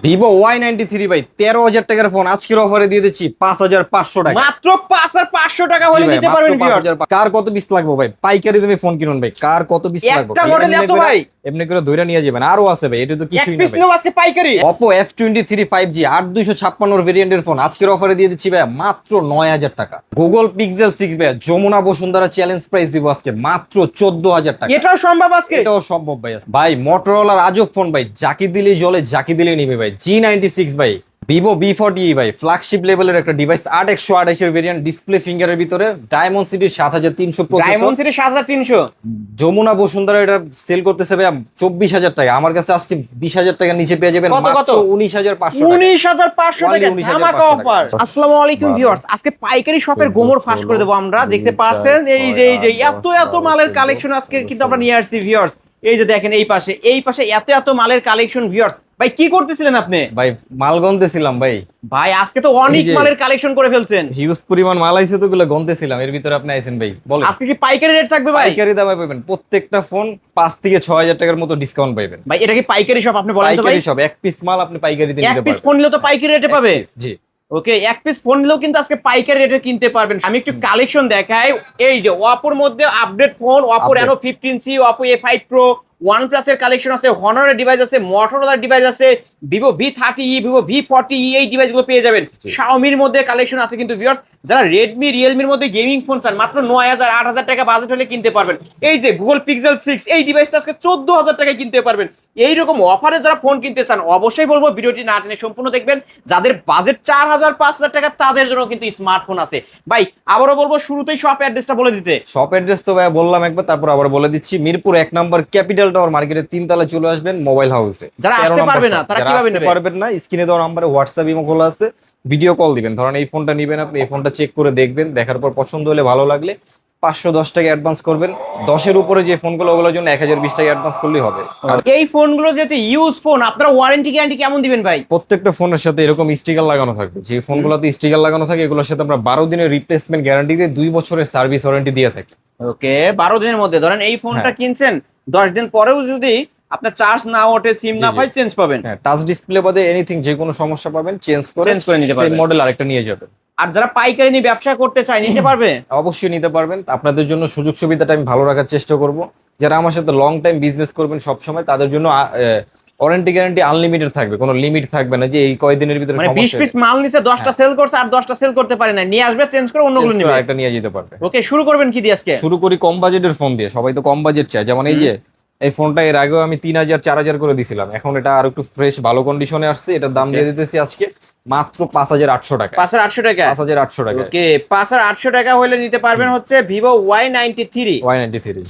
Vivo Y93 ভাই 13,000 টাকার phone আজকের অফারে দিয়ে দিচ্ছি 5,500 টাকা। মাত্র 5,500 টাকা হলে জি ভাই, নিতে মাত্র পারবেন ভিউয়ার্স। 5,000 কার কত পিস লাগবে ভাই? পাইকারি দামে ফোন কিনুন ভাই, কার কত পিস লাগবে? একটা মডেল এত ভাই, এমনি করে ধইরা নিয়ে যাবেন, আরো আছে ভাই, এটা তো এক কিছুই না পিস ভাই। নেব আজকে পাইকারি। Oppo F23 5G 8256 ভেরিয়েন্টের ফোন আজকের অফারে দিয়ে দিচ্ছি ভাই মাত্র 9,000 টাকা। Google Pixel 6 ভাই যমুনা বসুন্ধরা চ্যালেঞ্জ প্রাইস দিব আজকে মাত্র 14,000 টাকা। এটাও সম্ভব আজকে? এটাও সম্ভব ভাই। ভাই Motorola আজব ফোন ভাই, যাকে দিলেই জ্বলে, যাকে দিলেই নিবে ভাই। G96 ভাই, Vivo V40 ভাই, ফ্ল্যাগশিপ লেভেলের একটা ডিভাইস, 8128 এর ভেরিয়েন্ট, ডিসপ্লে ফিঙ্গারের ভিতরে, diamond city 7300 diamond processor, city 7300। Jamuna Bashundhara এটা সেল করতেছে ভাই 24,000 টাকা। আমার কাছে আজকে 20,000 টাকার নিচে পেয়ে যাবেন কত? মাত্র 19,500 টাকা। 19,500 টাকা 19,500 ধামাকা টাকা। অফার। আসসালামু আলাইকুম ভিউয়ার্স, আজকে পাইকারি শপের গোমর ফাঁস করে দেব আমরা। দেখতে পাচ্ছেন এই যে এত মালের কালেকশন আজকে কিন্তু আমরা নিয়ে আসছি ভিউয়ার্স। এই যে দেখেন এই পাশে এত মালের কালেকশন ভিউয়ার্স। ভাই কি করতেছিলেন আপনি? ভাই মাল গন্তেছিলাম ভাই। ভাই আজকে তো অনেক এই যে মালের কালেকশন করে ফেলছেন। হিউজ পরিমাণ মাল আইছে, তো গুলো গন্তেছিলাম, এর ভিতরে আপনি আইছেন ভাই। বলেন আজকে কি পাইকারি রেট থাকবে ভাই? পাইকারি দামে পাবেন প্রত্যেকটা ফোন 5 থেকে 6,000 টাকার মতো ডিসকাউন্ট পাবেন ভাই এটা কি পাইকারি শপ? আপনি বলেন তো ভাই। পাইকারি সব এক পিস মাল আপনি পাইকারিতে এক নিতে পিস পারবেন। ফোন নিলেও তো পাইকারি রেটে পাবে? জি। ওকে, এক পিস ফোন নিলেও কিন্তু আজকে পাইকারি রেটে কিনতে পারবেন। আমি একটু কালেকশন দেখাই। এই যে Oppo মধ্যে update phone, Oppo Reno 15C, Oppo A5 Pro, OnePlus এর কালেকশন আছে, Honor এর ডিভাইস আছে, Motorola এর ডিভাইস আছে, Vivo V30e, Vivo V40e এই ডিভাইসগুলো পেয়ে যাবেন। Xiaomi এর মধ্যে কালেকশন আছে কিন্তু ভিউয়ার্স। যারা Redmi, Realme এর মধ্যে গেমিং ফোন চান মাত্র 9,000 8,000 টাকা বাজেট হলে কিনতে পারবেন। এই যে Google Pixel 6 এই ডিভাইসটা আজকে 14,000 টাকায় কিনতে পারবেন। এইরকম অফারে যারা ফোন কিনতে চান অবশ্যই বলবো ভিডিওটি না টেনে সম্পূর্ণ দেখবেন। যাদের বাজেট 4,000 5,000 টাকা তাদের জন্য কিন্তু স্মার্টফোন আছে। ভাই আবারও বলবো শুরুতেই শপ অ্যাড্রেসটা বলে দিতে। শপ অ্যাড্রেস তো ভাই বললাম একবার, তারপর আবার বলে দিচ্ছি। মিরপুর 1 নম্বর ক্যাপিটাল টাওয়ার মার্কেটের 3 তলায় চলে আসবেন, মোবাইল হাউসে। যারা আসতে পারবে না তারা কিভাবে নেবে? পারবেন না, স্ক্রিনে দেওয়া নম্বরে হোয়াটসঅ্যাপ ইমো খোলা আছে, ভিডিও কল দিবেন। ধরেন এই ফোনটা নিবেন, আপনি এই ফোনটা চেক করে দেখবেন, দেখার পর পছন্দ হলে ভালো লাগলে 510 টাকা অ্যাডভান্স করবেন। 10 এর উপরে যে ফোনগুলো ওগুলোর জন্য 1020 টাকা অ্যাডভান্স করলেই হবে। আর এই ফোনগুলো যেহেতু ইউজ ফোন, আপনারা ওয়ারেন্টি গ্যারান্টি কেমন দিবেন ভাই? প্রত্যেকটা ফোনের সাথে এরকম স্টিকার লাগানো থাকবে। যে ফোনগুলোতে স্টিকার লাগানো থাকে এগুলোর সাথে আমরা 12 দিনের রিপ্লেসমেন্ট গ্যারান্টি দিয়ে 2 বছরের সার্ভিস ওয়ারেন্টি দিয়ে থাকি। ওকে, 12 দিনের মধ্যে ধরেন এই ফোনটা কিনছেন, 10 দিন পরেও যদি আপনার চার্জ না ওঠে, সিম না পাই, চেঞ্জ পাবেন। হ্যাঁ, টাচ ডিসপ্লে বাদে এনিথিং যে কোনো সমস্যা পাবেন, চেঞ্জ করে নিতে পারবেন। মডেল আরেকটা নিয়ে যাবেন। আর যারা পাইকারি নিয়ে ব্যবসা করতে চায় নিতে পারবে? অবশ্যই নিতে পারবেন। আপনাদের জন্য সুযোগ সুবিধাটা আমি ভালো রাখার চেষ্টা করব। যারা আমার সাথে লং টাইম বিজনেস করবেন সব সময়, তাদের জন্য ওয়ারেন্টি গ্যারান্টি আনলিমিটেড থাকবে, কোনো লিমিট থাকবে না যে এই কয়দিনের ভিতরে মানে 20 পিস মাল নিছে, 10টা সেল করছে আর 10টা সেল করতে পারে না, নিয়ে আসবে, চেঞ্জ করে অন্যগুলো নিবে, একটা নিয়ে যেতে পারবে। ওকে, শুরু করবেন কি দিয়ে আজকে? শুরু করি কম বাজেটের ফোন দিয়ে। সবাই তো কম বাজেট চায়। যেমন এই যে এই ফোনটা এর আগেও আমি 3,000 4,000 করে দিছিলাম, এখন এটা আর একটু ফ্রেশ ভালো কন্ডিশনে আসছে। এটার দাম দিয়ে দিতেছি আজকে মাত্র 5,800 টাকা। 5,800 টাকা? 5,800 টাকা। ওকে, 5,800 টাকা হলে নিতে পারবেন হচ্ছে Vivo Y93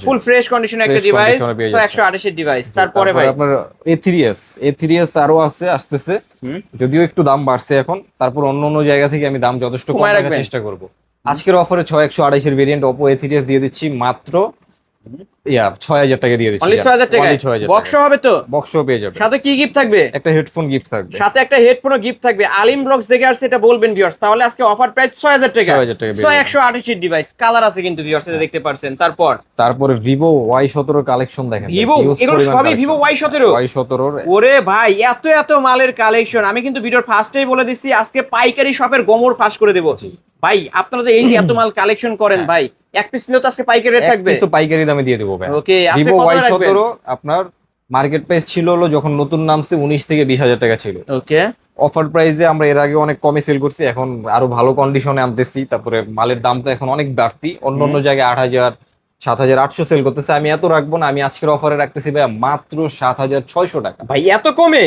ফুল ফ্রেশ কন্ডিশনে একটা ডিভাইস, 128 এর ডিভাইস। তারপরে ভাই আপনার A3s আরো আছে, আসতেছে, যদিও একটু দাম বাড়ছে এখন। তারপর অন্য জায়গা থেকে আমি দাম যথেষ্ট কম রাখার চেষ্টা করব। আজকের অফারে 6128 এর ভেরিয়েন্ট Oppo A3s দিয়ে দিচ্ছি মাত্র 6,000 টাকা দিয়ে দিচ্ছি। 6,000 টাকা বক্স হবে তো? বক্সও পেয়ে যাবে। সাথে কি গিফট থাকবে? একটা হেডফোন গিফট থাকবে। সাথে একটা হেডফোনও গিফট থাকবে। আলিম ব্লগস দেখে আসছে এটা বলবেন ভিউয়ার্স। তাহলে আজকে অফার প্রাইস 6,000 টাকা। 128 এর ডিভাইস, কালার আছে কিন্তু ভিউয়ার্স, এটা দেখতে পারছেন। তারপরে Vivo Y17 কালেকশন দেখেন। Vivo, এগুলো সবই Vivo Y17। ওরে ভাই এত মালের কালেকশন। আমি কিন্তু ভিডিওর ফার্স্টেই বলে দিছি আজকে পাইকারি শপের গোমর ফাঁস করে দেব। ভাই আপনারা যে এই যে এত মাল কালেকশন করেন ভাই, এক পিস নিলেও তো আজকে পাইকারি রেট থাকবে। তো পাইকারি দামে দিয়ে দেব ভাই। ওকে, Vivo Y17 আপনার মার্কেট প্রাইস ছিল হলো যখন নতুন নামছে 19 থেকে 20,000 টাকা ছিল। ওকে, অফার প্রাইসে আমরা এর আগে অনেক কমে সেল করছি, এখন আরো ভালো কন্ডিশনে আনতেছি। তারপরে মালের দাম তো এখন অনেক বাড়তি, অন্য জায়গায় 8,000 7,800 সেল করতেছে। আমি এত রাখবো না, আমি আজকের অফারে রাখতেছি ভাই মাত্র 7,600 টাকা। ভাই এত কমে?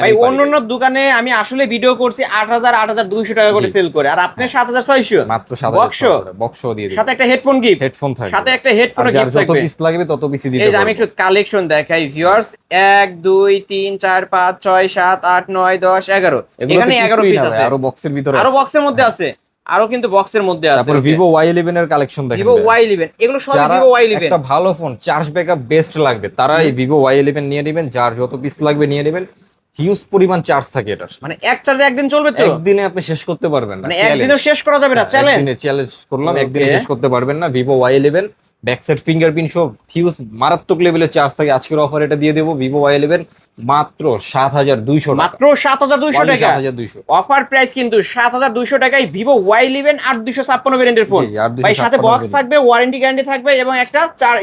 ভাই অন্যান্য দোকানে আমি আসলে ভিডিও করছি 8,000 8,200 টাকা করে সেল করে, আর আপনি 7,600 মাত্র। 7,600 বক্স দিয়ে দিই, সাথে একটা হেডফোন গিফট। হেডফোন থাকবে, সাথে একটা হেডফোন গিফট যত থাকবে। পিস লাগবে তত পিসই দিতে এই যে পারবো। আমি একটু কালেকশন দেখাই ভিউয়ার্স, 1 2 3 4 5 6 7 8 9 10 11, এখানে 11 পিস আছে। আরো বক্সের ভিতরে, আরো বক্সের মধ্যে আছে, আরো কিন্তু বক্সের মধ্যে আছে। তারপর Vivo Y11 এর কালেকশন দেখেন। Vivo Y11 এগুলো সব Vivo Y11। একটা ভালো ফোন, চার্জ ব্যাকআপ বেস্ট লাগবে তারা এই Vivo Y11 নিয়ে নেবেন। যার যত পিস লাগবে নিয়ে নেবেন, হিউজ পরিমাণ চার্জ থাকে এটার। মানে এক চার্জে একদিন চলবে তো? একদিনে আপনি শেষ করতে পারবেন না, মানে একদিনেও শেষ করা যাবে না। চ্যালেঞ্জ করলাম, একদিনে শেষ করতে পারবেন না। Vivo Y11 back side fingerprint সহ হিউজ মারাত্মক লেভেলের চার্জ থাকে। আজকের অফার এটা দিয়ে দেবো ভিভো Y11 মাত্র 7,200 টাকা। মাত্র 7,200 টাকা 7,200 অফার প্রাইস কিন্তু 7,200 টাকায় ভিভো Y11 8256 ভেরিয়েন্টের ফোন। জি, 8256 ভাই সাথে বক্স variant। থাকবে, ওয়ারেন্টি গ্যারান্টি থাকবে এবং একটা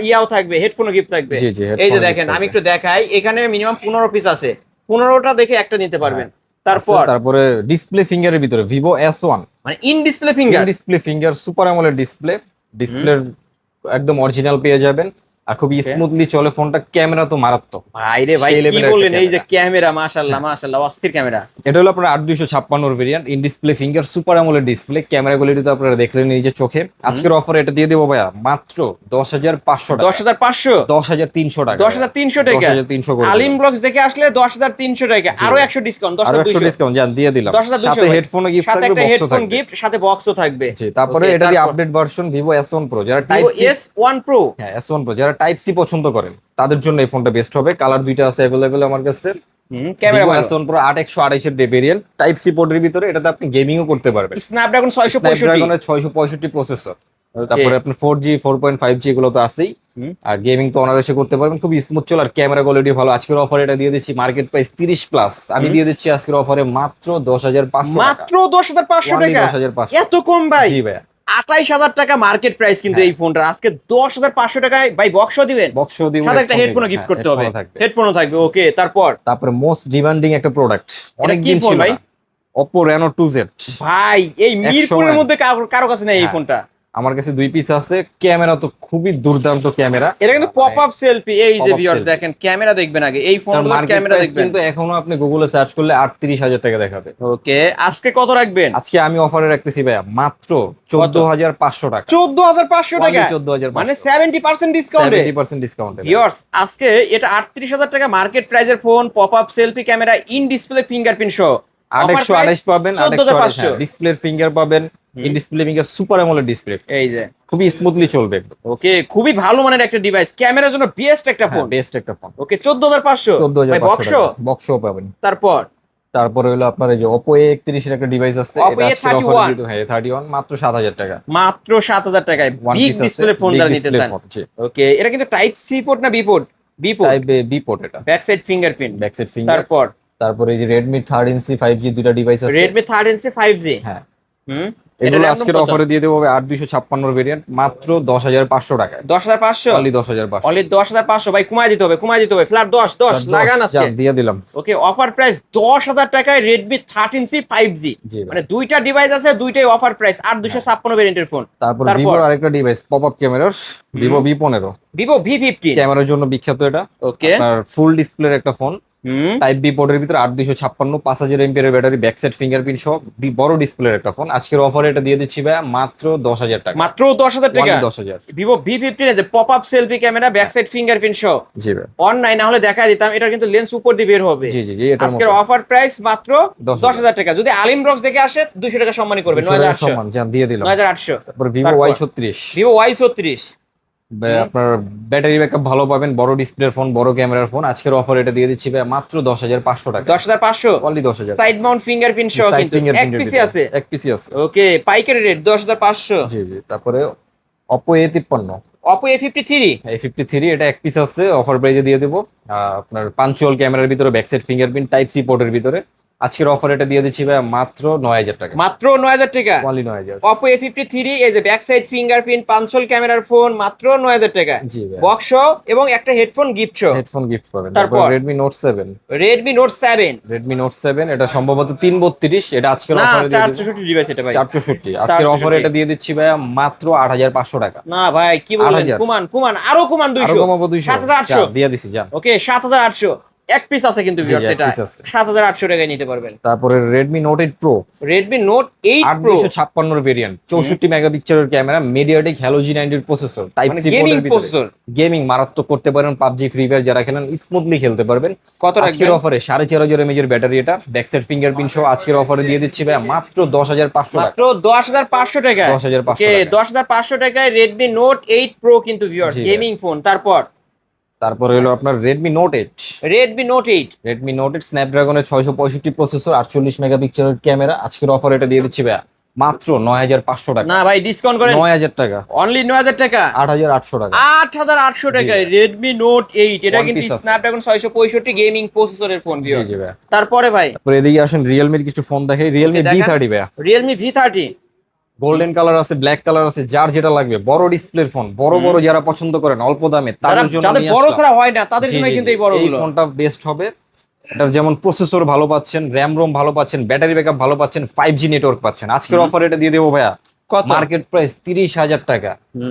ইয়াও থাকবে, হেডফোনও গিফট থাকবে। জি, জি, এই যে headphone দেখেন gift আমি থাকবে। একটু দেখাই, এখানে মিনিমাম 15 পিস আছে, 15টা দেখে একটা নিতে পারবেন। তারপরে ডিসপ্লে ফিঙ্গারের ভিতরে ভিভো S1 মানে in display finger, display finger super AMOLED ডিসপ্লের একদম অরিজিনাল পেয়ে যাবেন আর খুবই স্মুথলি চলে ফোনটা। ক্যামেরা তো মারাত্মক ভাই রে ভাই সেই কি level এর বললেন, একটা এই যে camera। ক্যামেরা মাশাআল্লাহ মাশাআল্লাহ অস্থির ক্যামেরা। এটা হলো আপনার 8256 variant in display finger super AMOLED display. Camera quality তো আপনারা দেখলেন নিজের চোখে। আজকের অফার এটা দিয়ে দেবো ভাইয়া মাত্র 10,500 টাকা। 10,500 10,300 টাকা। 10,300 টাকা 10,300 করে আলিম দিলাম। ব্লগস দেখে আসলে 10,300 টাকা, আরো 100 ডিসকাউন্ট, আরো 100 10,200 ডিসকাউন্ট জান দিয়ে দিলাম। 10,200 সাথে ভাই। হেডফোনও গিফট সাথে থাকবে, একটা বক্সও হেডফোন থাকবে। গিফট, সাথে বক্সও থাকবে। জি, তারপরে Okay, এটারই তারপর? Update version Vivo S1 Pro যারা type Vivo C S1 Pro S1 Pro যারা টাইপ সি পছন্দ করেন তাদের জন্য এই ফোনটা বেস্ট হবে। কালার দুইটা আছে अवेलेबल আমার কাছে। ক্যামেরা ভিভো ভালো, S1 Pro 8128 এর ভেরিয়েন্ট টাইপ সি পোর্টের ভিতরে। এটাতে আপনি গেমিংও করতে পারবেন। Snapdragon 665 স্ন্যাপড্রাগনের 665 processor. তারপরে আপনি 4G 4.5G এগুলো তো আছেই। আর গেমিং তো অনায়াসে করতে পারবেন, খুবই স্মুথ চলে আর ক্যামেরা কোয়ালিটি ভালো। আজকের অফারে এটা দিয়ে দিচ্ছি মার্কেট প্রাইস 30 প্লাস, আমি দিয়ে দিচ্ছি আজকের অফারে মাত্র 10,500 টাকা। মাত্র 10,500 Only টাকা 10,500 এত কম ভাই? জি ভাইয়া, 28,000 টাকা মার্কেট প্রাইস কিন্তু হ্যাঁ। এই ফোনটা, আজকে 10,500 টাকায় ভাই বক্সও দিবেন, বক্স দিব, সাথে একটা হেডফোনও গিফট করতে হবে, হেডফোনও থাকবে। ওকে, তারপরে মোস্ট ডিমান্ডিং একটা প্রোডাক্ট অনেক কি দিন ফোন ছিল ভাই? না, Oppo Reno 2Z। ভাই এই মিরপুরের সময়। মধ্যে কারো কাছে নেই এই হ্যাঁ। ফোনটা। আমার কাছে 2 পিস আছে। ক্যামেরা তো খুবই দুর্দান্ত ক্যামেরা। এটা কিন্তু পপ আপ সেলফি, এই যে Pop-up ভিউয়ার্স selfie। দেখেন, ক্যামেরা দেখবেন আগে, এই ফোনগুলোর মার্কেট ক্যামেরা প্রাইস দেখবেন। কিন্তু এখনো আপনি গুগলে সার্চ করলে 38,000 টাকা দেখাবে। ওকে, আজকে কত রাখবেন? আজকে আমি অফারে রাখতেছি ভাইয়া মাত্র 14,500 টাকা। 14,500 টাকা, 14,500 মানে 70% ডিসকাউন্টে। 70% ডিসকাউন্টে। ভিউয়ার্স আজকে এটা 38,000 টাকা মার্কেট প্রাইজের phone, pop up selfie camera, in display fingerprint সহ। 828 পাবেন, 14,500 ডিসপ্লের ফিঙ্গার পাবেন, in display finger super AMOLED display, এই যে খুবই স্মুথলি চলবে। ওকে, খুবই ভালো মানের একটা ডিভাইস, ক্যামেরার জন্য বেস্ট একটা ফোন। বেস্ট একটা ফোন। ওকে, 14,500 ভাই, 14,500 বক্স টাকা বক্সও পাবেন। তারপরে হলো আপনার এই যে Oppo A31 এর একটা ডিভাইস আছে, Oppo এটা আজকে A31 অফারে দিয়ে হ্যাঁ A31 মাত্র 7,000 টাকা। মাত্র 7,000 টাকায় One বিগ piece আছে, ডিসপ্লে ফোন big যারা display নিতে চান। phone, জি। ওকে, এটা কিন্তু টাইপ সি পোর্ট না B port? B port, type B port এটা। Back side fingerprint. Back side finger. তারপরে এই যে Redmi 3C 5G দুটো ডিভাইস আছে। Redmi 13C 5G। হ্যাঁ, হুম, এগুলো আজকের অফারে দিয়ে দেবো 8256 ভেরিয়েন্ট মাত্র 10,500 টাকায়। 10,500 অনলি 10,500। অনলি 10,500 ভাই, কমায় দিতে হবে, ফ্ল্যাট 10 লাগান আজকে। দিয়ে দিলাম। ওকে, অফার প্রাইস 10,000 টাকায় Redmi 13C 5G। জি ভাই। মানে দুইটা ডিভাইস আছে, দুইটাই অফার প্রাইস, 8256 ভেরিয়েন্টের ফোন। তারপর ভিভোর আরেকটা ডিভাইস পপআপ ক্যামেরার, ভিভো V15। Vivo V50 ক্যামেরার জন্য বিখ্যাত এটা। ওকে, আপনার ফুল ডিসপ্লের একটা ফোন, টাইপ বি পোর্টের ভিতরে 8256, 5000 এমপিএর ব্যাটারি, ব্যাক সাইড ফিঙ্গারপ্রিন্ট সহ বড় ডিসপ্লের একটা ফোন। আজকের অফারে এটা দিয়ে দিচ্ছি ভাই মাত্র 10,000 টাকা। মাত্র 10,000 টাকা। 10,000। Vivo V50 এর যে pop up selfie camera, back side fingerprint সহ। জি ভাই। অনলাইন না হলে দেখাই দিতাম, এটার কিন্তু লেন্স উপর দিয়ে বের হবে। জি জি জি, এটার আজকের মতো অফার প্রাইস মাত্র 10,000 10,000 টাকা। যদি আলিম ব্লগস দেখে আসে 200 টাকা সম্মানী করবে, 200 টাকা 9,800। সম্মান জান দিয়ে দিলাম। 9,800। তারপর ভিভো তারপর? Y36। Vivo Y36 আপনার ব্যাটারি ব্যাকআপ ভালো পাবেন, বড় ডিসপ্লের ফোন, বড় ক্যামেরার ফোন। আজকের অফার এটা দিয়ে দিচ্ছি ভাই মাত্র 10,500 টাকা। 10,500 অনলি 10,000। সাইড মাউন্ট ফিঙ্গারপ্রিন্ট সহ সাইড কিন্তু এক পিসি আছে। এক পিসি আছে। ওকে, পাইকারি রেট 10,500। জি জি। তারপরে Oppo A53। Oppo A53 A53 এটা এক পিস আছে, অফার প্রাইজে দিয়ে দেবো। আপনার পাঞ্চুয়াল ক্যামেরার ভিতরে, back side fingerprint, type C পোর্টের ভিতরে। আজকের অফার এটা দিয়ে দিচ্ছি ভাই মাত্র 9,000 টাকা। মাত্র 9,000 টাকা। অনলি 9,000। Oppo A53 এই যে ব্যাক সাইড ফিঙ্গারপ্রিন্ট পাঞ্চল ক্যামেরার ফোন, মাত্র 9,000 টাকা। জি ভাই। বক্স এবং একটা হেডফোন গিফট সহ। হেডফোন গিফট পাবেন। তারপর? তারপর Redmi Note 7। Redmi Note 7 Redmi Note 7 এটা সম্ভবত 332, এটা আজকের না, অফারে দিয়ে দিচ্ছি 464 ডিভাইস এটা ভাই। 464। আজকের 464 অফারে এটা দিয়ে দিচ্ছি ভাই মাত্র 8,500 টাকা। না ভাই কি বললেন, 8,000 কুমান আরো কুমান 200, আরো কমাবো 200। 7,800 যা, দিয়ে দিছি জান। ওকে 7,800 এক পিস আছে কিন্তু জি, ভিউয়ার্স, এক এটা piece আছে। 7,800 টাকায় নিতে পারবেন। তারপরে Redmi Note 8 Pro Redmi Note 8 Pro 8256 variant, 64 মেগাপিক্সেলের camera, MediaTek Helio G90 processor, type মানে সি গেমিং পোর্টের ভিতরে। প্রসেসর। গেমিং মারাত্মক করতে পারেন, পাবজি ফ্রি ফায়ার যারা খেলেন স্মুথলি খেলতে পারবেন। কত আজকের রাখবেন? অফারে 4,500 mAh এর ব্যাটারি, এটা ব্যাক সাইড ফিঙ্গারপ্রিন্ট সহ আজকের অফারে দিয়ে দিচ্ছি ভাই মাত্র 10,500 টাকা। মাত্র 10,500 টাকা। 10,500 ওকে, টাকা। 10,500 টাকায় Redmi Note 8 Pro কিন্তু ভিউয়ার্স, জি ভাই। Gaming phone. তারপরে হলো আপনার Redmi Note 8। Redmi Note 8 Redmi Note 8 স্ন্যাপড্রাগনের 665 processor, 48 মেগাপিক্সেলের ক্যামেরা। আজকের অফার এটা দিয়ে দিচ্ছি ভাই মাত্র 9500 টাকা। না ভাই ডিসকাউন্ট করেন 9000 টাকা, অনলি 9000 টাকা, 8800 টাকা, 8800 টাকায় Redmi Note 8। এটা One কিন্তু piece আছে। Snapdragon 665 গেমিং প্রসেসরের ফোন জি ভিউয়ার্স। জি ভাই। তারপরে ভাই তারপরে এদিকে আসেন Realme এর কিছু ফোন দেখাই। Realme Okay, দেখান। V30 ভাই, Realme V30 গোল্ডেন কালার আছে, ব্ল্যাক কালার আছে, যার যেটা লাগবে। বড় ডিসপ্লের ফোন, বড় বড় যারা পছন্দ করেন অল্প দামে তাদের জন্য যাদের নিয়ে বড় আসলাম। ছাড়া হয় না তাদের জি, জন্য জি, কিন্তু জি। এই বড়গুলো। ফোনটা বেস্ট হবে। এটার যেমন প্রসেসর ভালো পাচ্ছেন, র্যাম রোম ভালো পাচ্ছেন, ব্যাটারি ব্যাকআপ ভালো পাচ্ছেন, 5G নেটওয়ার্ক পাচ্ছেন। আজকের অফার এটা দিয়ে দেবো ভাইয়া কত? মার্কেট প্রাইস 30,000 টাকা।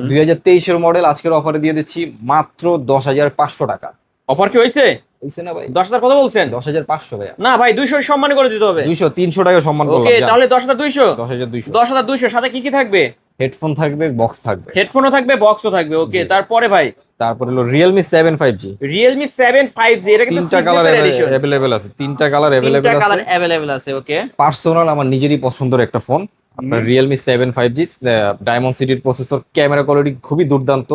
2023 এর মডেল, আজকের অফারে দিয়ে দিচ্ছি মাত্র 10,500 টাকা। অফার কি হয়েছে? হইছে না ভাই? 10,000 কত বলছেন? 10,500 ভাইয়া। না ভাই 200 সম্মান করে দিতে হবে। 200 300 টাকা সম্মান করলাম। ওকে তাহলে 10,200 10,200। 10,200 সাথে কি কি থাকবে? হেডফোন থাকবে, বক্স থাকবে। হেডফোনও থাকবে, বক্সও থাকবে। ওকে জি। তারপরে ভাই তারপরে হলো Realme 7 5G। Realme 7 5G, এটা কিন্তু তিনটা কালার signature edition। अवेलेबल আছে, তিনটা কালার अवेलेबल তিনটা আছে। কালার अवेलेबल আছে। ওকে পার্সোনাল আমার নিজেরই পছন্দের একটা ফোন, আপনার Realme 7 5G, ডায়মন্ড সিটির প্রসেসর, ক্যামেরা কোয়ালিটি খুবই দুর্দান্ত।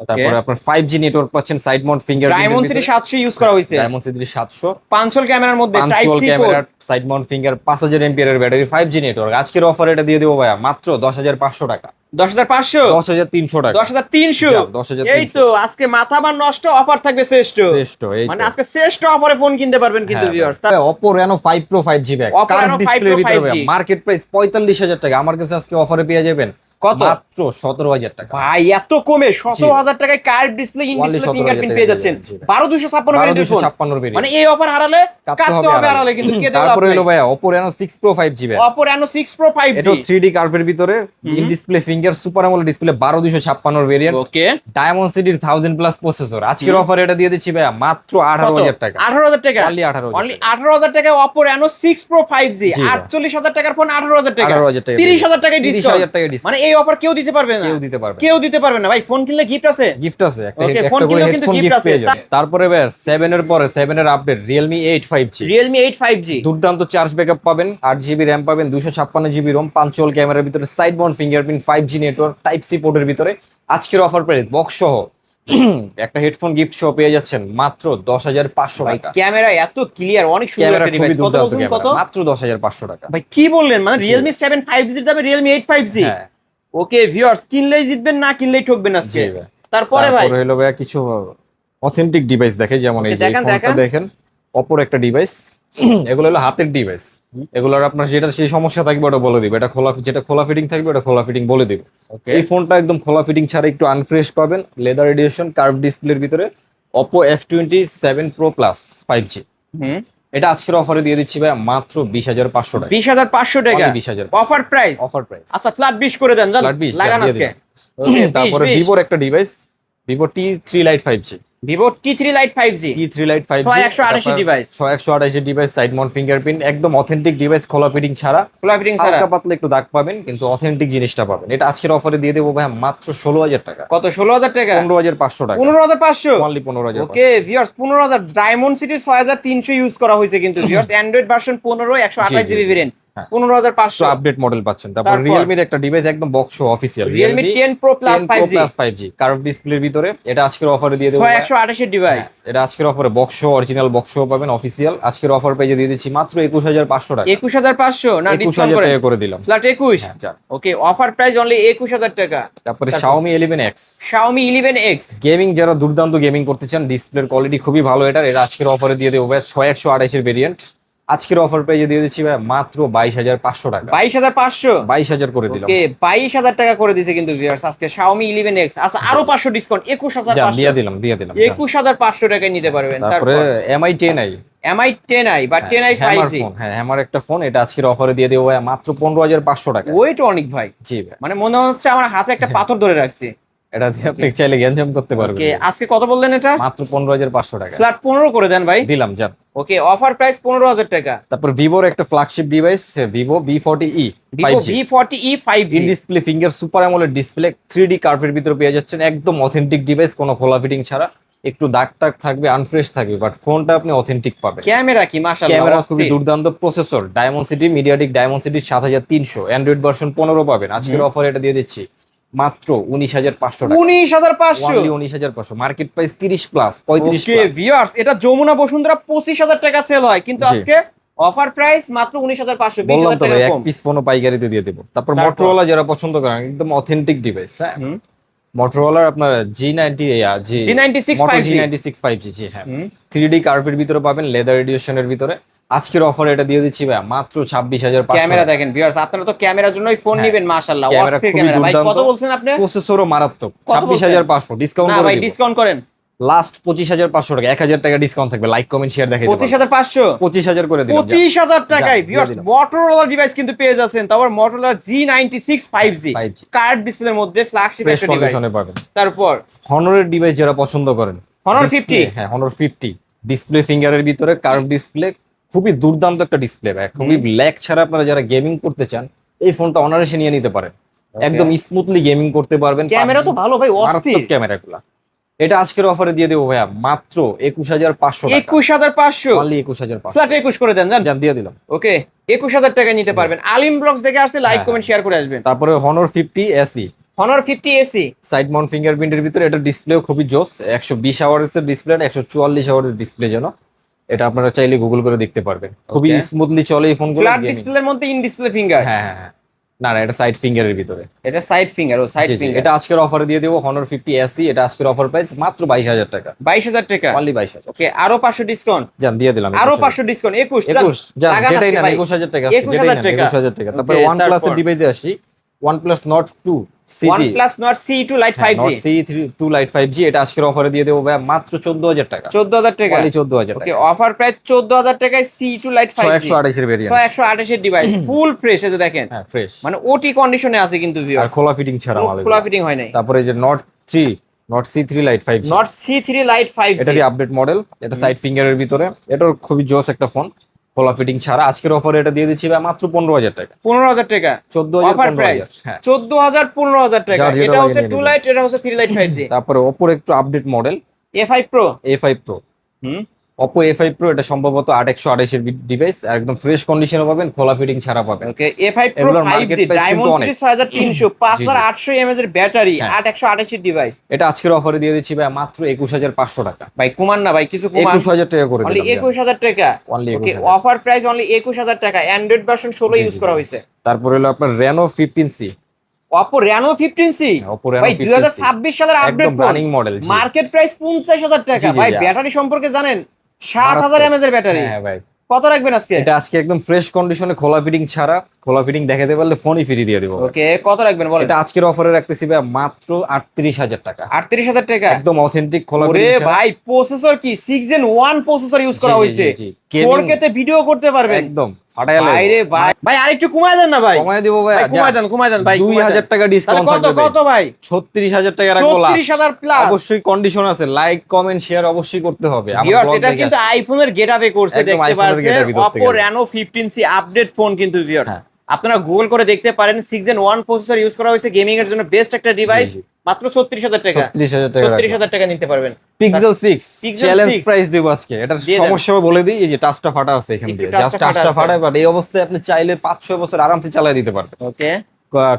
তারপরে আপনার 5G নেটওয়ার্ক পাচ্ছেন, side mount fingerprint, diamond city 700 use করা হয়েছে। ডায়মন্ড সিটি 700, পাঁচল ক্যামেরার মধ্যে টাইপ পাঁচশোল C camera, port. Side mount finger, 5000 এমপিআর এর ব্যাটারি, 5G নেটওয়ার্ক। আজকের অফার এটা দিয়ে দেবো ভাইয়া মাত্র 10,500 টাকা। 10,500 10,300 টাকা। 10,300 যাও, 10,300 এই তো আজকে মাথা বার নষ্ট, অফার থাকবে শ্রেষ্ঠ। শ্রেষ্ঠ, এই মানে তো। আজকে শ্রেষ্ঠ অফারে ফোন কিনতে পারবেন কিন্তু হ্যাঁ, ভিউয়ার্স। ভাই, Oppo Reno 5 Pro 5G bag, Oppo curve Reno 5 ডিসপ্লের Pro ভিতরে 5G মার্কেট প্রাইস 45,000 টাকা। আমার কাছে আজকে অফারে পেয়ে যাবেন কত? মাত্র 17,000 টাকা। ভাই এত কমে 17,000 টাকায় curve display, in Only display 17,000 fingerprint টাকায় পেয়ে যাচ্ছেন। জি ভাই। 12,256 ভেরিয়েন্টের ফোন। 1256 ভেরিয়েন্ট। মানে এই অফার হারালে কাটতে হবে হারালে কিন্তু কে দেবে? তারপরে হলো ভাইয়া Oppo Reno 6 Pro 5G bag. Oppo Reno 6 Pro 5G। এটা 3D কার্ভের ভিতরে, in display finger, super AMOLED display, 12,256 variant, okay diamond সিটির 1000 প্লাস প্রসেসর। আজকের অফারে এটা দিয়ে দিচ্ছি ভাইয়া মাত্র 18,000 টাকা। 18,000 টাকা। Only 18,000 অনলি 18,000 টাকায় Oppo Reno 6 Pro 5G। জি ভাই। 48,000 টাকার ফোন 18,000 টাকা। 18,000 টাকা। 30,000 টাকায় 30,000 ডিসকাউন্ট। টাকা ডিসকাউন্ট। মানে এই অফার কেউ দিতে পারবে না। কেউ দিতে পারবে না। কেউ দিতে পারবে না ভাই। ফোন কিনলে গিফট আছে। গিফট আছে, একটা Okay, একটা ফোন করে কিনলেও কিন্তু হেডফোন gift গিফট আছে। পেয়ে যাবেন। তারপরে ভাই 7 এর পরে 7 এর update Realme 8 5G। Realme 8 5G দুর্দান্ত চার্জ ব্যাকআপ পাবেন, 8GB র্যাম পাবেন, 256GB রোম, পাঁচশোল ক্যামেরার ভিতরে, side mount fingerprint, 5G network, type C পোর্টের ভিতরে। আজকের অফার প্রাইস বক্স সহ একটা হেডফোন গিফট সহ পেয়ে যাচ্ছেন মাত্র 10,500 ভাই টাকা। ক্যামেরা এত ক্লিয়ার, অনেক সুন্দর ক্যামেরা একটা খুবই ডিভাইস। কত দুর্দান্ত বলছেন? কত? ক্যামেরা, মাত্র 10,500 টাকা। ভাই কি বললেন? মানে Realme 7 5G এর দামে Realme 8 5G। হ্যাঁ ওকে ভিউয়ার্স, কিনলেই জিতবেন, না কিনলেই ঠকবেন আজকে। জি ভাই। তারপরে ভাই তারপরে হলো ভাইয়া কিছু অথেন্টিক ডিভাইস দেখে, যেমন এই Okay, যে এই দেখান, ফোনটা দেখান। দেখেন, অপর একটা ডিভাইস। এগুলো হলো হাতের ডিভাইস। এগুলোর আপনার যেটা সেই সমস্যা থাকবে ওটা বলে দিবে, এটা খোলা, যেটা খোলা ফিটিং থাকবে ওটা খোলা ফিটিং বলে দিবে। এই ফোনটা একদম খোলা ফিটিং ছাড়া একটু আনফ্রেশ পাবেন, লেদার এডিশন, কার্ভ ডিসপ্লের ভিতরে, Oppo F27 Pro Plus 5G। হুম এটা আজকের অফারে দিয়ে দিচ্ছি ভাই মাত্র 20,500 টাকা। 20,500 টাকা 20,000 অফার প্রাইস। Offer price. আচ্ছা ফ্ল্যাট 20 করে দেন, জান Flat 20 লাগান দিয়ে আজকে। দিলাম। তারপরে ভিভোর একটা device, Vivo T3 Lite 5G। Vivo T3 Lite 5G T3 Lite 5G 6128 device. 6128 device, side mount fingerprint, একদম অথেন্টিক ডিভাইস, খোলা ফিটিং ছাড়া। খোলা ফিটিং ছাড়া হালকা পাতলা একটু দাগ পাবেন, কিন্তু অথেন্টিক জিনিসটা পাবেন। এটা আজকের অফারে দিয়ে দেবো ভাই মাত্র 16,000 টাকা। কত? 16,000 টাকা 15,500 টাকা। 15,500 only 15,000। Okay viewers 15,000। Diamond city 6,300 use করা হয়েছে কিন্তু viewers. Android version 15 128 GB variant হ্যাঁ। 15,500। আপডেট মডেল পাচ্ছেন। তারপর তারপর? Realme একটা ডিভাইস, একদম box official, Realme 10 Pro Plus 5G 5G curve ডিসপ্লের ভিতরে। এটা আজকের অফারে দিয়ে দেবো 6128 ডিভাইস। এটা আজকের অফারে বক্স অরিজিনাল বক্স পাবেন অফিসিয়াল। আজকের অফার পেজে দিয়ে দিচ্ছি মাত্র 21,500 টাকা। 21,500 না ডিসকাউন্ট 21,000 করে টাকা করে দিলাম। ফ্ল্যাট 21। হ্যাঁ, যান। ওকে অফার প্রাইস অনলি 21,000 টাকা। তারপরে Xiaomi 11X। Xiaomi 11X gaming, যারা দুর্দান্ত গেমিং করতে চান, ডিসপ্লের কোয়ালিটি খুবই ভালো এটার। এটা আজকের অফারে দিয়ে দেবো ভাই 6128 এর ভেরিয়েন্ট। আজকের অফার পেজে দিয়ে দিচ্ছি ভাই মাত্র 22,500 টাকা। 22,500 22,000 করে দিলাম। ওকে 22,000 টাকা করে দিয়েছে কিন্তু ভিউয়ার্স আজকে Xiaomi 11X। আচ্ছা আরো 500 ডিসকাউন্ট, যান, 21,500। দিয়ে দিলাম। 21,500 টাকায় নিতে পারবেন। তারপরে তারপর MI 10i। MI 10i বা 10i হ্যামার 5G। ফোন, হ্যাঁ হ্যামার একটা ফোন। এটা আজকের অফারে দিয়ে দেবো ভাই মাত্র 15,500 টাকা। ওয়েট অনেক ভাই, জি ভাই। মানে মনে হচ্ছে আমার হাতে একটা পাথর ধরে রাখছি। এটা দিয়ে আপনি চাইলে গ্যাঞ্জাম করতে পারবেন। ওকে আজকে কত বললেন এটা? মাত্র 15,500 টাকা ফ্ল্যাট 15 করে দেন ভাই। দিলাম, যান। ওকে অফার প্রাইস 15,000 টাকা। তারপর ভিভোর একটা flagship device, Vivo V40e Vivo 5G। V40e 5G in display finger, super AMOLED display, 3D কার্ভের ভিতরে পেয়ে যাচ্ছেন, একদম অথেন্টিক ডিভাইস, কোনো খোলা ফিটিং ছাড়া। একটু দাগ টাগ থাকবে, আনফ্রেশ থাকবে, বাট ফোনটা আপনি অথেন্টিক পাবেন। ক্যামেরা কি মাশাআল্লাহ, ক্যামেরা খুবই অস্থির। দুর্দান্ত, processor diamond city, MediaTek diamond city 7300, Android version 15 পাবেন। আজকের অফার এটা দিয়ে দিচ্ছি মাত্র 19,500 টাকা। 19,500 অনলি 19,500। মার্কেট প্রাইস 30 প্লাস, 35 ওকে প্লাস। ভিউয়ার্স এটা যমুনা বসুন্ধরা 25,000 টাকা সেল হয়, কিন্তু জি। আজকে অফার প্রাইস মাত্র 19,500, বললাম 20,000 তো টাকা ভাই, এক কম। পিস ফোনও পাইকারিতে দিয়ে দেবো। তারপর তারপর? মোটরোলা যারা পছন্দ করেন একদম অথেন্টিক ডিভাইস, হ্যাঁ, হুম, মোটরোলার আপনার G90 জি G96 মোটো 5G। G96 5G, জি হ্যাঁ, হুম, 3D কার্ভের ভিতরে পাবেন, লেদার এডিশনের ভিতরে। আজকের অফারে এটা দিয়ে দিচ্ছি ভাই মাত্র 26,500 ক্যামেরা টাকা। দেখেন ভিউয়ার্স, আপনারা তো ক্যামেরার জন্যই ফোন হ্যাঁ, নেবেন, মাশাআল্লাহ ক্যামেরা অস্থির খুবই ক্যামেরা। ভাই দুর্দান্ত, কত বলছেন আপনি? প্রসেসরও মারাত্মক। কত বলছেন? 26,500 ডিসকাউন্ট না করে ভাই, দিব, ডিসকাউন্ট করেন। লাস্ট 25,500 টাকা, 1,000 টাকা ডিসকাউন্ট থাকবে, লাইক কমেন্ট শেয়ার দেখাইতে পারবেন। 25,500, 25,000 করে দিলাম, 25,000 টাকায় দিয়ে ভিউয়ার্স দিলাম। মোটরোলা ডিভাইস কিন্তু পেয়ে যাচ্ছেন। তারপর Motorola G96 5G 5G card ডিসপ্লের মধ্যে ফ্ল্যাগশিপ ফ্রেশ একটা ডিভাইস। কন্ডিশনে পাবেন। তারপর হনরের ডিভাইস যারা পছন্দ করেন, Honor Display, 50? হ্যাঁ Honor 50 ডিসপ্লে ফিঙ্গারের ভিতরে কার্ভ ডিসপ্লে, খুবই দুর্দান্ত একটা ডিসপ্লে ভাই, খুবই ল্যাগ ছাড়া আপনারা যারা গেমিং করতে চান এই ফোনটা অনায়াসে নিয়ে নিতে পারেন। একদম স্মুথলি গেমিং করতে পারবেন। ক্যামেরা তো ভালো ভাই, অস্থির। ক্যামেরাগুলো এটা আজকের অফারে দিয়ে দেবো ভাইয়া মাত্র 21,500 টাকা। 21,500, অনলি 21,500 ফ্ল্যাট 21 করে দেন জান। জান দিয়ে দিলাম। ওকে, 21,000 টাকায় নিতে পারবেন। আলিম ব্লগস দেখে আসছে, লাইক হ্যাঁ, কমেন্ট শেয়ার করে আসবেন। তারপরে Honor 50 SE Honor 50 S E side mount ফিঙ্গারপ্রিন্টের ভিতরে, এটা ডিসপ্লেও খুবই জোস, 120 আওয়ার্স এর ডিসপ্লে, 144 আওয়ারের ডিসপ্লে যেন। এটা আপনারা চাইলে গুগল করে দেখতে পারবেন, খুবই Okay. স্মুথলি চলে এই ফোনগুলো। ফ্ল্যাট ডিসপ্লের মধ্যে ইন ডিসপ্লে ফিঙ্গার। হ্যাঁ হ্যাঁ হ্যাঁ, না না এটা সাইড ফিঙ্গারের ভিতরে। এটা সাইড ফিঙ্গার, ও সাইড জি, জি, ফিঙ্গার। এটা আজকের অফারে দিয়ে দেবো Honor 50 SE, এটা আজকের অফার প্রাইস মাত্র 22,000 টাকা। 22,000 টাকা, অনলি 22,000। ওকে, আরো 500 ডিসকাউন্ট। জান দিয়ে দিলাম, আরো 500 ডিসকাউন্ট, 21 21 জান, লাগান যেটাই আজকে না ভাই। 21,000 টাকা, 21,000 টাকা। 21,000 টাকা। তারপরে Okay, OnePlus এর তারপর? ডিভাইসে আসি, OnePlus Nord 2 CG, OnePlus Nord C2 Lite হ্যাঁ, 5G, Nord C2 Lite 5G, এটা আজকের অফারে দিয়ে দেবো ভাই মাত্র 14,000 টাকা। 14,000 টাকা। অনলি 14,000 ওকে, টাকা। অফার প্রাইস 14,000 টাকায় C2 Lite 5G 128 এর ভেরিয়েন্ট, 128 এর ডিভাইস, ফুল ফ্রেশ। এই যে দেখেন, হ্যাঁ ফ্রেশ, মানে ওটি কন্ডিশনে আছে কিন্তু আর ভিউয়ার্স, খোলা ফিটিং ছাড়া মাল খোলা এগুলো। ফিটিং হয় নাই। তারপরে এই যে Nord C3 Lite 5G, Nord C3 Lite 5G, এটারই আপডেট মডেল, এটা সাইড ফিঙ্গারের ভিতরে, এটার খুবই জোস একটা ফোন, খোলা ফিটিং ছাড়া। আজকের অফারে এটা দিয়ে দিচ্ছি ভাই মাত্র 15,000 টাকা। 15,000 টাকা 14,000 অফার প্রাইস, 15,000, হ্যাঁ। 14,000 15,000 টাকা। যার যেটা এটা লাগে হচ্ছে নিয়ে 2 নেবেন। লাইট, এটা হচ্ছে 3 লাইট 5G। তারপরে Oppo একটু update model A5 Pro, A5 Pro, হুম, Oppo A5 Pro, এটা সম্ভবত 8128 এর ডিভাইস, একদম ফ্রেশ কন্ডিশনে পাবেন, খোলা ফিটিং ছাড়া পাবেন। ওকে, A5 Pro এগুলোর 5G market price ডায়মন্ড কিন্তু অনেক। সিরিজ 6300, 5800 mAh এর ব্যাটারি, হ্যাঁ। 8128 এর ডিভাইস। এটা আজকের অফারে দিয়ে দিচ্ছি ভাই মাত্র 21,500 টাকা। ভাই কমান না ভাই, কিছু কমান। 21,000 টাকা করে অনলি দিলাম। 21,000 টাকা। অনলি ওকে, 21,000। অফার প্রাইস অনলি 21,000 টাকা। অ্যান্ড্রয়েড ভার্সন 16 জি, ইউজ জি, করা জি। হয়েছে। তারপরে হলো আপনার Reno 15C, Oppo Reno 15C, Oppo Reno ভাই 15C 2026 সালের আপডেট একদম phone, running model. Market price 50,000 টাকা। জি, জি, ভাই জি। ব্যাটারি সম্পর্কে জানেন? 7,000 mAh এর ব্যাটারি। হ্যাঁ ভাই, কত রাখবেন আজকে? এটা আজকে একদম ফ্রেশ কন্ডিশনে, খোলা ফিটিং ছাড়া, খোলা ফিটিং দেখাতে পারলে ফোনই ফ্রি দিয়ে দেবো। ওকে, কত রাখবেন বলেন? এটা আজকের অফারে রাখতেছি ভাই মাত্র 38,000 টাকা। 38,000 টাকা। একদম অথেন্টিক খোলা ওরে ফিটিং ছাড়া। ভাই, প্রসেসর কি 6 Gen 1 প্রসেসর ইউজ করা জি, জি, হয়েছে। জি, জি। Gaming 4K তে ভিডিও করতে পারবেন। একদম ফাটায় ভাই রে ভাই, ভাই আরেকটু কমায় দেন না ভাই। কমায় দিব ভাই, ভাই কমায় দেন, কমায় দেন ভাই, 2,000 টাকা ডিসকাউন্ট কত থাকবে। কত ভাই? 36,000 টাকা রাখবো লাস্ট। 36,000 প্লাস। অবশ্যই কন্ডিশন আছে, লাইক কমেন্ট শেয়ার অবশ্যই করতে হবে। আমার ভিউয়ার্স, ব্লগ এটা দেখে কিন্তু আসেন। আইফোনের গেটআপে করছে, একদম দেখতে iPhone এর পারছেন। getup-ই ধরতে Oppo গেলে। Reno 15C আপডেট ফোন কিন্তু ভিউয়ার্স, হ্যাঁ। আপনারা গুগল করে দেখতে পারেন। 6 Gen 1 প্রসেসর ইউজ করা হয়েছে, গেমিং এর জন্য বেস্ট একটা ডিভাইস। জি, জি। মাত্র 36,000 টাকা। 36,000 টাকা রাখবো। 36,000 টাকা নিতে পারবেন। Pixel 6 Pixel চ্যালেঞ্জ 6 প্রাইস দেব আজকে। এটার দিয়ে দেন। সমস্যা বলে দিই, এই যে টাচটা ফাটা আছে এখান একটু দিয়ে, touchটা জাস্ট ফাটা টাচটা আছে। ফাটা, বাট এই অবস্থায় আপনি চাইলে 5-6 বছর আরামসে চালিয়ে দিতে পারবেন। ওকে,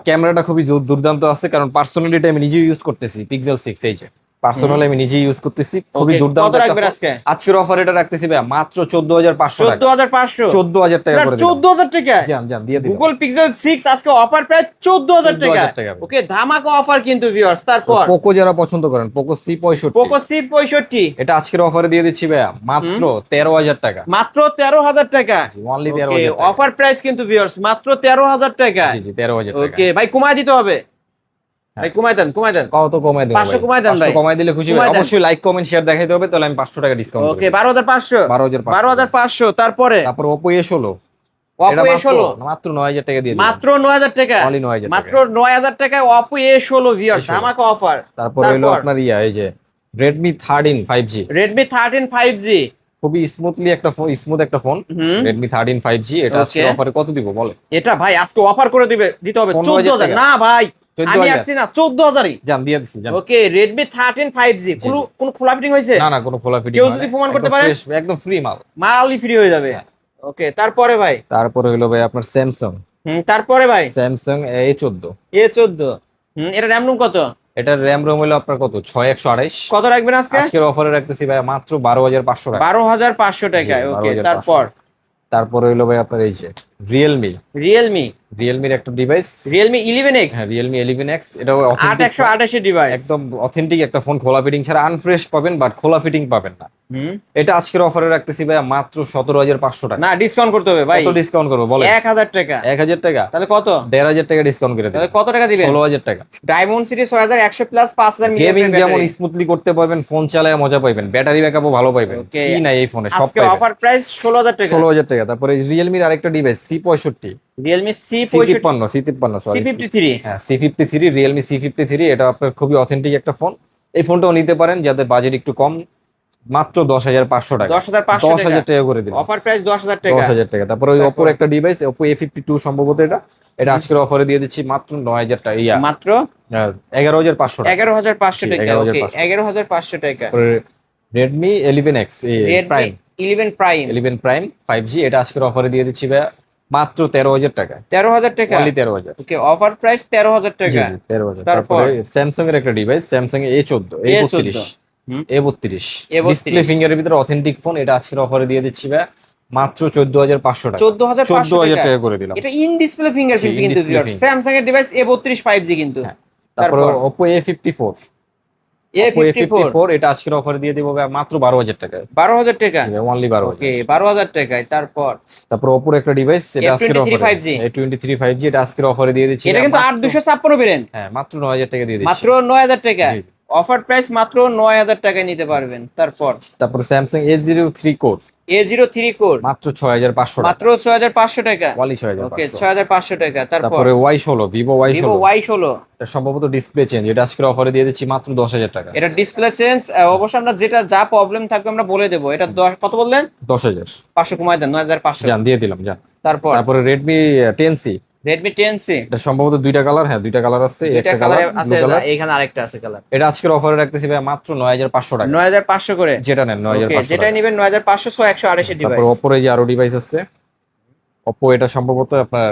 ক্যামেরাটা খুবই দুর্দান্ত আছে, কারণ পার্সোনালি আমি নিজেই ইউজ করতেছি Pixel 6 এই যে পার্সোনালি আমি নিজেই ইউজ করতেছি, খুবই Okay, দুর্দান্ত কত একটা রাখবেন ফোন। আজকে? আজকের অফার এটা রাখতেছি ভাই মাত্র 14,500 টাকা। 14,500 14,000 টাকা করে দিলাম। 14,000 টাকা। জান দিয়ে দিলাম। গুগল পিক্সেল 6 আজকে অফার প্রাইস 14,000 টাকা। 14,000 টাকা। ওকে, ধামাকা অফার কিন্তু ভিউয়ার্স। তারপর পোকো যারা পছন্দ করেন, পোকো C65, Poco C65, এটা আজকের অফারে দিয়ে দিচ্ছি ভাইয়া মাত্র 13,000 টাকা। মাত্র 13,000 টাকা। অনলি ওকে, 13,000 টাকা। অফার প্রাইস কিন্তু ভিউয়ার্স মাত্র 13,000 টাকা। জি 13,000 টাকা। ওকে ভাই, কমায় দিতে হবে। ভাই কমায় দেন, কমায় দেন। কত কমায় দেব? 500 কমায় দেন ভাই। 500 কমায় দিলে খুশি ভাই। কমায় দেন। অবশ্যই লাইক কমেন্ট শেয়ার দেখাইতে হবে, তাহলে আমি 500 টাকা ডিসকাউন্ট ওকে, 12,500 12,500 12,500। তারপরে তারপর Oppo A16, এটা Oppo A16 মাত্র 9,000 টাকা দিয়ে দিলাম। মাত্র 9,000 টাকা। Only 9,000 মাত্র 9,000 টাকায় Oppo A16 ভিউয়ার্স, A16 ধামাকা অফার। তারপর হলো আপনার এই যে Redmi 13 5G, Redmi 13 5G, খুবই স্মুথলি একটা ফোন, স্মুথ একটা ফোন। হুম। Redmi 13 5G, এটা আজকে Okay. অফারে কত দিব বলে? এটা ভাই আজকে অফার করে দিতে হবে 15,000 14,000। টাকা। না ভাই, 14,000 আমি আসছি না 14,000ই। জান দিয়ে দিছি জান। ওকে, Redmi 13 5G জি, জি। কোন খোলা ফিটিং হয়েছে? না না, কোনো খোলা ফিটিং কেউ যদি প্রমাণ করতে পারে? একদম ফ্রি মাল। মালই ফ্রি হয়ে যাবে। হ্যাঁ। ওকে, তারপরে ভাই তারপরে হলো ভাই আপনার Samsung তারপরে ভাই Samsung A14, A14, এটা র্যাম রুম কত? এটার র্যাম রোম হলো আপনার কত 6128। কত রাখবেন আজকে? আজকের অফারে রাখতেছি ভাই মাত্র 12,500 টাকা। 12,500 টাকায়। জি, ওকে, 12,500 তারপর তারপরে হইলো ভাই আপনার এই যে রিয়েলমি রিয়েলমির একটা ডিভাইস, রিয়েলমি 11X, হ্যাঁ রিয়েলমি 11X, এটাও 8128 ডিভাইস, একদম অথেন্টিক একটা ফোন, খোলা ফিটিং ছাড়া, আনফ্রেশ পাবেন বাট খোলা ফিটিং পাবেন না। এটা আজকের অফারে রাখতেছি ভাই মাত্র 17,500 টাকা। না ডিসকাউন্ট করতে হবে ভাই, কত ডিসকাউন্ট করবো বলেন? 1000 টাকা। 1000 টাকা? তাহলে কত? 1500 টাকা ডিসকাউন্ট করে তাহলে দেবেন। কত টাকা দিবেন? 16,000 টাকা। Diamond series 6100 plus 5000 gaming million যেমন স্মুথলি করতে পারবেন, ফোন চালায় মজা পাইবেন, ব্যাটারি ব্যাকআপও ভালো পাইবেন, Okay. কি নাই এই ফোনে সব আজকে পাইবেন। অফার প্রাইস 16000 টাকা। 16,000 টাকা। তারপরে রিয়েলমির আরেকটা device C65, Realme C53 sorry, C53, হ্যাঁ C53, রিয়েলমি C53, এটা আপনার খুবই অথেন্টিক একটা ফোন। এই ফোনটাও নিতে পারেন যাদের বাজেট একটু কম, মাত্র 10,500 টাকা। 10,500 টাকা করে দিন, অফার প্রাইস 10000 টাকা। 10,000 টাকা। তারপরে ওই Oppo একটা ডিভাইস Oppo A52 সম্ভবত, এটা আজকের অফারে দিয়ে দিচ্ছি মাত্র 9,000 টাকা, মাত্র 11,500 টাকা। 11500 টাকা। ওকে 11,500 11500 টাকা। Redmi 11X Redmi 11 Prime 11 Prime 5G, এটা আজকের অফারে দিয়ে দিচ্ছি ভাই মাত্র 13,000 টাকা। 13000 টাকা, অনলি 13,000। ওকে অফার প্রাইস 13000 টাকা। 13,000। তারপর তারপরে স্যামসাং এর একটা device Samsung A14 A32 A32 display ফিঙ্গারের ভিতরে অথেন্টিক ফোন, এটা আজকের অফারে দিয়ে দিচ্ছি ভাই মাত্র 14,500 টাকা। 14500 টাকা করে দিলাম। এটা ইন ডিসপ্লে ফিঙ্গারপ্রিন্ট জি, কিন্তু in-display ভিউয়ার্স, finger। স্যামসাং এর ডিভাইস A32 5G কিন্তু। তারপরে তারপর Oppo A54 A54 এটা আজকের অফারে দিয়ে দিব ভাই মাত্র 12,000 টাকা। 12000 টাকা, অনলি ওকে 12,000। 12000 টাকায়। তারপর Oppo একটা ডিভাইস, এটা আজকের A23 অফারে 5G A23 5G, এটা আজকের অফারে দিয়ে দিচ্ছি এটা কিন্তু 8256 ভেরিয়েন্ট, হ্যাঁ মাত্র 9,000 টাকা দিয়ে দিচ্ছি। মাত্র 9000 টাকা। জি। অফার প্রাইস মাত্র 9000 টাকায় নিতে পারবেন। তারপর Samsung A03 core A03 core মাত্র 6,500 টাকা। মাত্র 6500 টাকা, ওয়ালি ওকে 6,500। 6500 টাকা। তারপর তারপরে Y16 Vivo Vivo Y16, Y16, এটা সম্ভবত ডিসপ্লে চেঞ্জ, এটা আজকের অফারে দিয়ে দিচ্ছি মাত্র 10,000 টাকা। এটা ডিসপ্লে চেঞ্জ। অবশ্যই আমরা যেটা যা প্রবলেম থাকবে আমরা বলে দেবো। এটা কত বললেন? 10,000 500 কমায় দেন, 9500। জান দিয়ে দিলাম জান। তারপরে Redmi 10C, Redmi 10C, এটা সম্ভবত দুইটা কালার, হ্যাঁ দুইটা কালার আছে, এটা একটা কালার কালার আছে, এখানে আরেকটা আছে কালার। এটা আজকের অফারে রাখতেছি ভাই মাত্র 9,500 টাকা। 9500 করে, যেটা নেন ওকে 9,500 যেটাই টাকা। নেবেন 9500 128 এর ডিভাইস। তারপর Oppo এর যে আরো ডিভাইস আছে, Oppo এটা সম্ভবত আপনার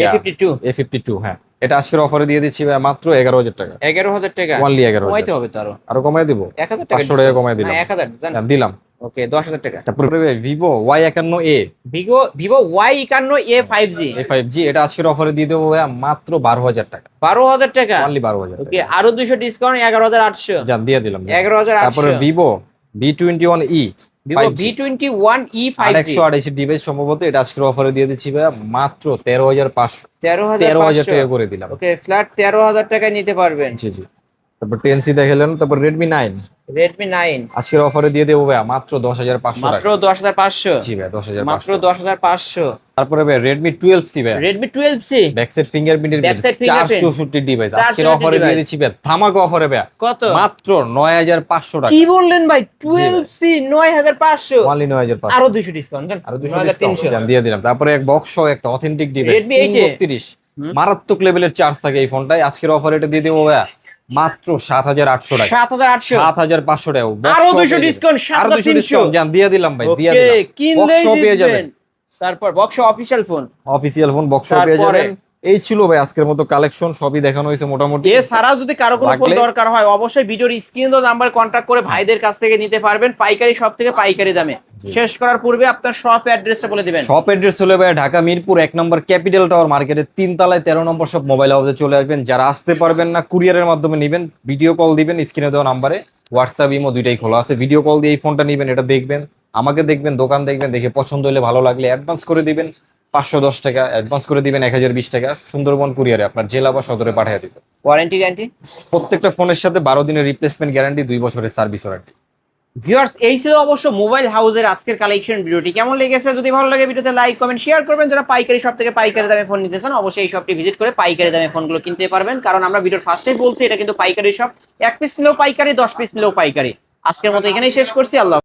A52 A52, হ্যাঁ এটা আজকের অফারে দিয়ে দিচ্ছি ভাই মাত্র 11,000 টাকা। 11000 টাকা, অনলি 11,000। কমাইতে হবে তো আরো কমাই দিব, 1000 টাকা, 500 টাকা কমাই দিলাম। 1000 দেন, হ্যাঁ, দিলাম। ওকে 10000 টাকা। তারপরে Vivo Y51A Vivo Y51A 5G A5G, এটা আজকের অফারে দিয়ে দেবো ভাই মাত্র 12,000 টাকা। 12000 টাকা, অনলি 12,000 ওকে টাকা। আরো 200 ডিসকাউন্ট 11800, জান দিয়ে দিলাম। 11800। তারপরে Vivo V21e Vivo V21e 5G 128 device সম্ভবত, এটা আজকের অফারে দিয়ে দিচ্ছি ভাই মাত্র 13,500 13500 টাকা করে দিলাম। ওকে ফ্ল্যাট 13000 টাকায় নিতে পারবেন। জি জি। তারপর 10C দেখালেন, তারপর Redmi 9 Redmi 9 আজকের অফারে দিয়ে দেবো ভাই মাত্র 10,500 মাত্র টাকা। 10500, জি ভাই 10,500 মাত্র 10500। তারপরে ভাই Redmi 12C ভাই, Redmi 12C ব্যাকসাইড ফিঙ্গারপ্রিন্টের Backside fingerprint 464 ডিভাইস 464 আজকের অফারে দিয়ে দিচ্ছি ভাই ধামাকা অফারে ভাই কত? মাত্র 9,500 টাকা। কি বললেন ভাই? 12C 9500, only 9,500। আরো 200 ডিসকাউন্ট দেন, আরো 200 9300। ডিসকাউন্ট দিয়ে দিলাম। তারপরে এক বক্স একটা অথেন্টিক ডিভাইস Redmi 332, মারাত্মক লেভেলের চার্জ থাকে এই ফোনটায়, আজকের অফারে এটা দিয়ে দেবো ভাই মাত্র 7,800 টাকা। 7800, 7,500 টাকা। আরো 200 ডিসকাউন্ট, আরো 200 ডিসকাউন্ট 7300। জান দিয়ে দিলাম ভাই, দিয়ে ওকে দিলাম। কিনলেই বক্স পেয়ে যাবেন, জিতবেন। তারপর box official phone, official phone box পেয়ে তারপরে যাবেন। এই ছিল ভাই আজকের মতো কালেকশন, সবই দেখানো হয়েছে মোটামুটি। এছাড়াও যদি কারো কোনো ফোন লাগলে- দরকার হয় অবশ্যই ভিডিওর স্ক্রিন নাম্বার কন্ট্যাক্ট করে ভাইদের কাছ থেকে নিতে পারবেন পাইকারি সব থেকে পাইকারি দামে। শেষ করার পূর্বে আপনার শপ অ্যাড্রেসটা বলে দিবেন। শপ অ্যাড্রেস হলো ভাই ঢাকা মিরপুর 1 নম্বর ক্যাপিটাল টাওয়ার মার্কেটের 3 তলায় 13 নম্বর শপ। মোবাইল হাউসে চলে আসবেন। যারা আসতে পারবেন না কুরিয়ারের মাধ্যমে নেবেন, ভিডিও কল দিবেন স্ক্রিনে দেওয়া নাম্বারে, হোয়াটসঅ্যাপ ইমো দুইটাই খোলা আছে। ভিডিও কল দিয়ে এই ফোনটা নেবেন, এটা দেখবেন, আমাকে দেখবেন, দোকান দেখবেন, দেখে পছন্দ হলে ভালো লাগলে অ্যাডভান্স করে দিবেন 510 টাকা, অ্যাডভান্স করে দিবেন 1020 টাকা। সুন্দরবন কুরিয়ারে আপনার জেলা বা সদরে পাঠিয়ে দিবেন। ওয়ারেন্টি গ্যারান্টি প্রত্যেকটা ফোনের সাথে 12 দিনের রিপ্লেসমেন্ট গ্যারান্টি, 2 বছরের সার্ভিস ওয়ারেন্টি। ভিউয়ার্স এই ছিল অবশ্য মোবাইল হাউসের আজকের কালেকশন। ভিডিওটি কেমন লেগেছে? যদি ভালো লাগে ভিডিওতে লাইক কমেন্ট শেয়ার করবেন। যারা পাইকারি শপ থেকে পাইকারি দামে ফোন নিতে চান অবশ্যই এই শপটি ভিজিট করে পাইকারি দামে ফোনগুলো কিনতে পারবেন, কারণ আমরা ভিডিওর ফার্স্টেই বলছি এটা কিন্তু পাইকারি শপ। 1 পিস নিলেও পাইকারি, 10 পিস নিলেও পাইকারি। আজকের মতো এখানেই শেষ করছি। আল্লাহ।